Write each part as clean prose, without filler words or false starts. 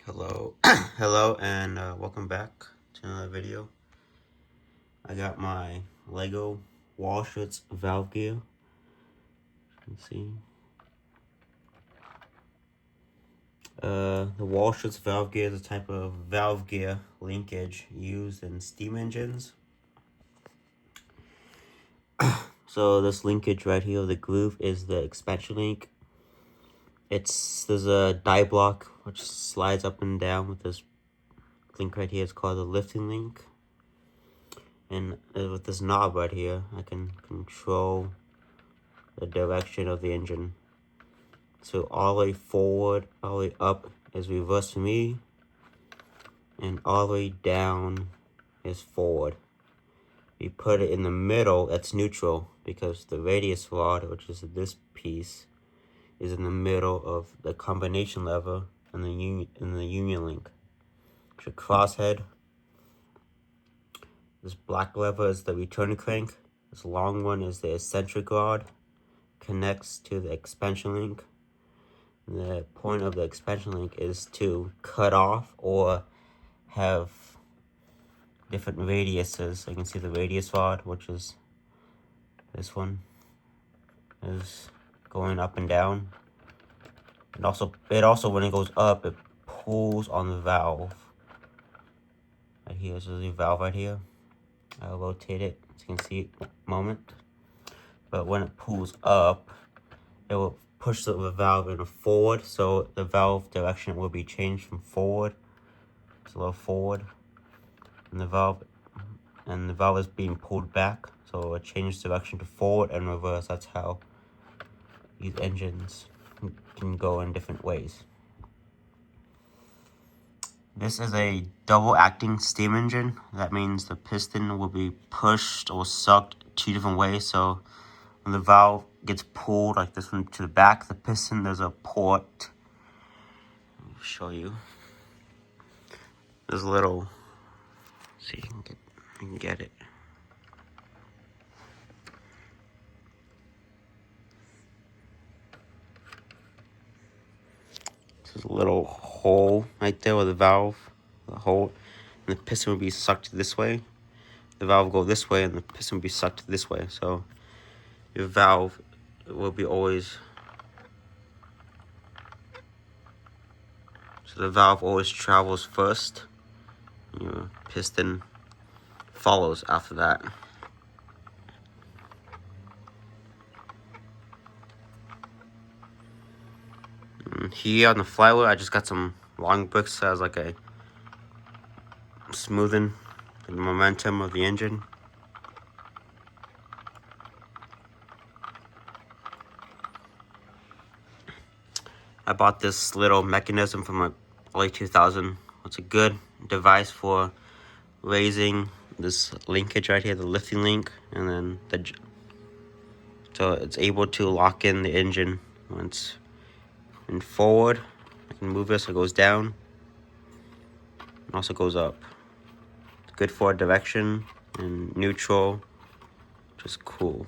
Hello, hello, and welcome back to another video. I got my Lego walschaerts valve gear. Let's see. The walschaerts valve gear is a type of valve gear linkage used in steam engines. So this linkage right here, the groove, is the expansion link. There's a die block which slides up and down with this link right here. It's called the lifting link. And with this knob right here, I can control the direction of the engine. So all the way forward, all the way up is reverse for me, and all the way down is forward. You put it in the middle, that's neutral, because the radius rod, which is this piece, is in the middle of the combination lever and the union link. It's your crosshead. This black lever is the return crank. This long one is the eccentric rod. Connects to the expansion link. The point of the expansion link is to cut off or have different radiuses. So you can see the radius rod, which is this one, is going up and down. And it also when it goes up, it pulls on the valve. Right here, so there's a valve right here. I'll rotate it so you can see it in a moment. But when it pulls up, it will push the valve in forward, so the valve direction will be changed from forward to a little forward, and the valve is being pulled back, so it changes direction to forward and reverse. That's how these engines can go in different ways. This is a double acting steam engine. That means the piston will be pushed or sucked two different ways. So when the valve gets pulled like this one to the back, the piston, there's a port. I'll show you. There's a little, see if you can get it. There's a little hole right there with the valve, the hole, and the piston will be sucked this way. The valve will go this way, and the piston will be sucked this way. So your valve will be always, so the valve always travels first. Your piston follows after that. And here on the flywheel, I just got some long bricks as like a smoothing the momentum of the engine. I bought this little mechanism from like late 2000. It's a good device for raising this linkage right here, the lifting link, and then so it's able to lock in the engine once in forward. I can move it so it goes down and also goes up. It's good for direction and neutral, just cool.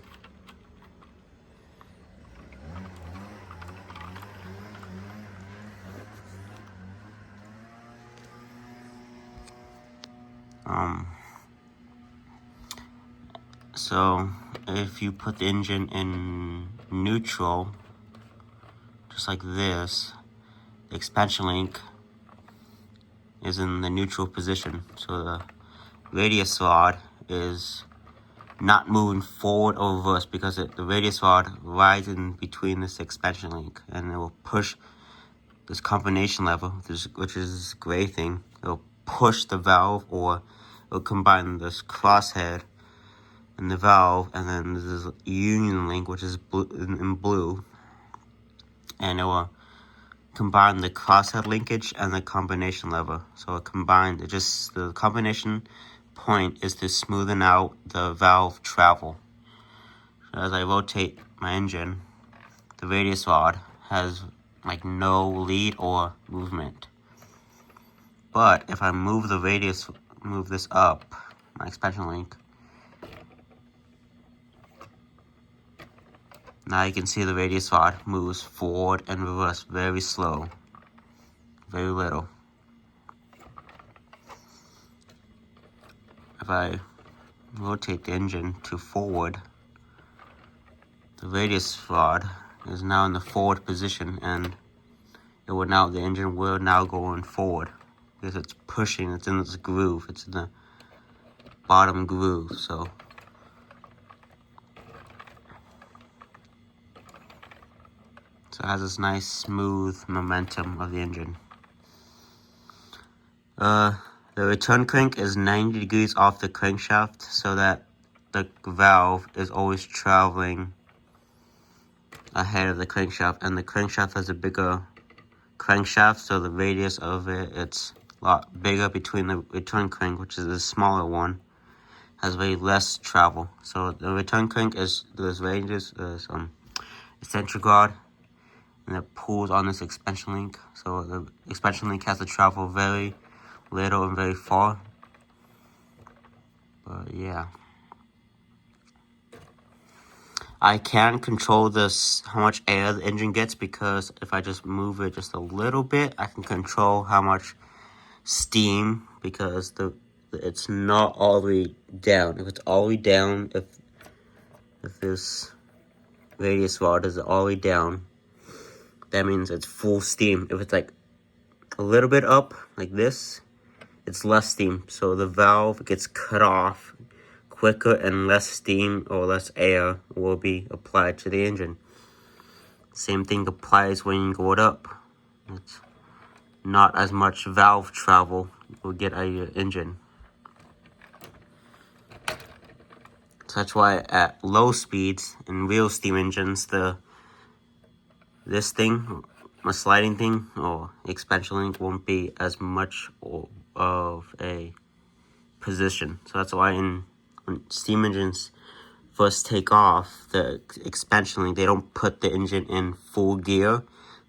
So if you put the engine in neutral, just like this, the expansion link is in the neutral position. So the radius rod is not moving forward or reverse because the radius rod rides in between this expansion link, and it will push this combination lever, which is this gray thing. It will push the valve, or it will combine this crosshead and the valve, and then this union link, which is in blue, and it will combine the crosshead linkage and the combination lever. So it combined, the combination point is to smoothen out the valve travel. So as I rotate my engine, the radius rod has like no lead or movement. But if I move this up, my expansion link, now you can see the radius rod moves forward and reverse very slow, very little. if I rotate the engine to forward, the radius rod is now in the forward position, and the engine will now go on forward because it's pushing. It's in this groove. It's in the bottom groove. So it has this nice smooth momentum of the engine. The return crank is 90 degrees off the crankshaft, so that the valve is always traveling ahead of the crankshaft, and the crankshaft has a bigger crankshaft, so the radius of it's a lot bigger between the return crank, which is the smaller one, has very less travel. So the return crank is there's eccentric rod, and it pulls on this expansion link. So the expansion link has to travel very little and very far. But yeah, I can control this, how much air the engine gets, because if I just move it just a little bit, I can control how much steam, because it's not all the way down. If it's all the way down, if this radius rod is all the way down, that means it's full steam. If it's like a little bit up, like this, it's less steam. So the valve gets cut off quicker, and less steam or less air will be applied to the engine. Same thing applies when you go it up. It's not as much valve travel will get out of your engine. So that's why at low speeds in real steam engines, this thing, a sliding thing or expansion link, won't be as much of a position. So that's why when steam engines first take off, the expansion link, they don't put the engine in full gear.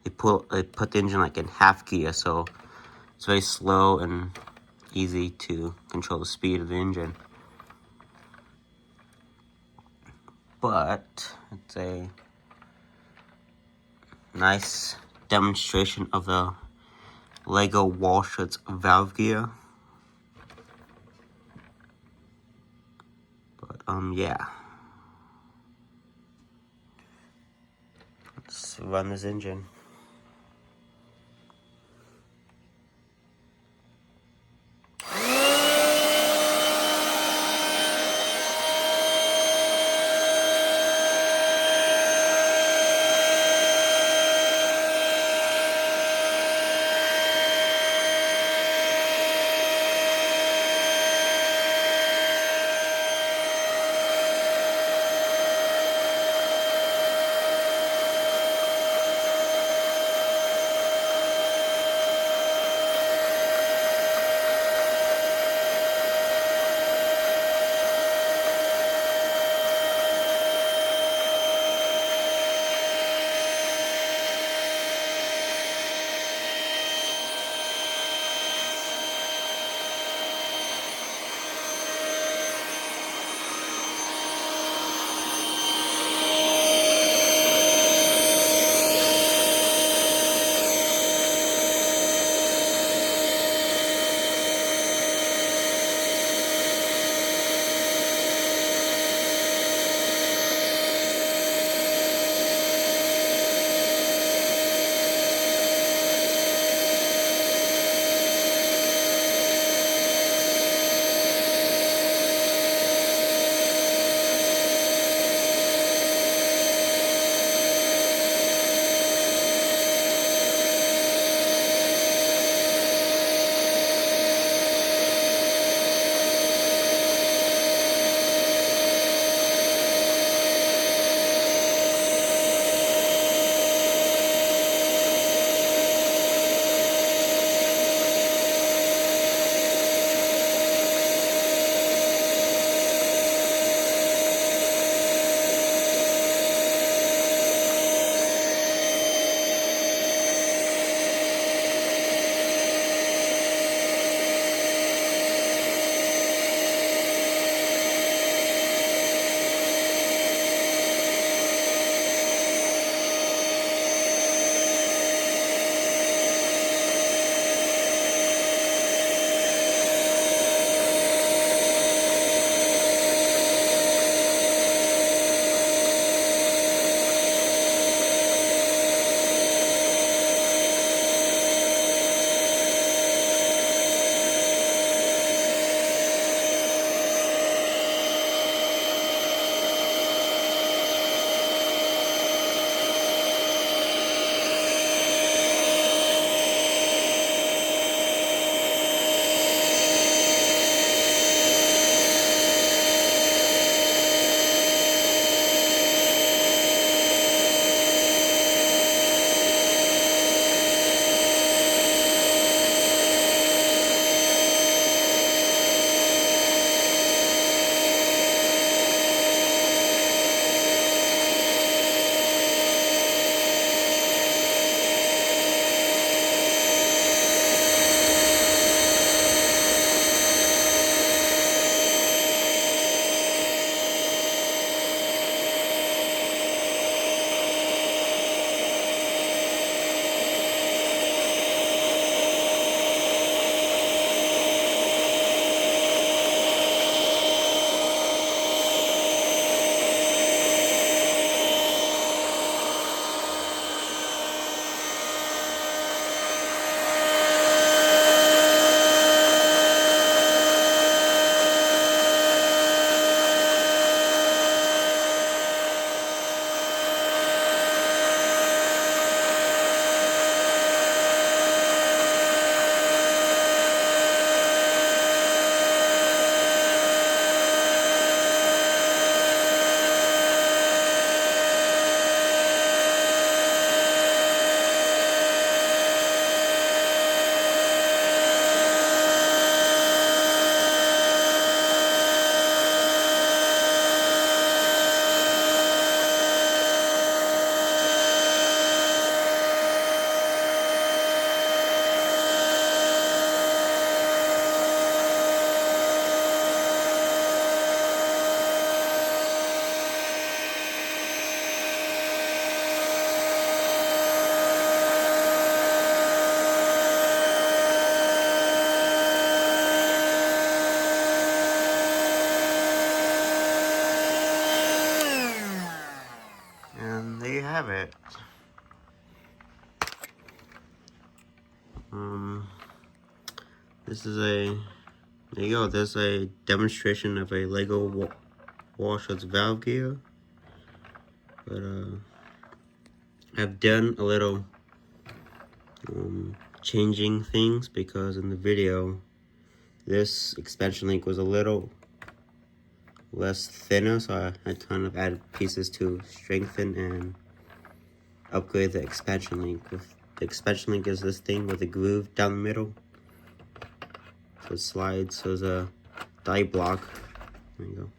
They put the engine like in half gear, so it's very slow and easy to control the speed of the engine. But it's a nice demonstration of the Lego walschaerts valve gear. But yeah. Let's run this engine. have it. This is there you go, there's a demonstration of a Lego walschaerts valve gear. But I've done a little changing things, because in the video this expansion link was a little less thinner, so I kind of added pieces to strengthen and upgrade the expansion link. The expansion link is this thing with a groove down the middle, so it slides. So there's a die block. There you go.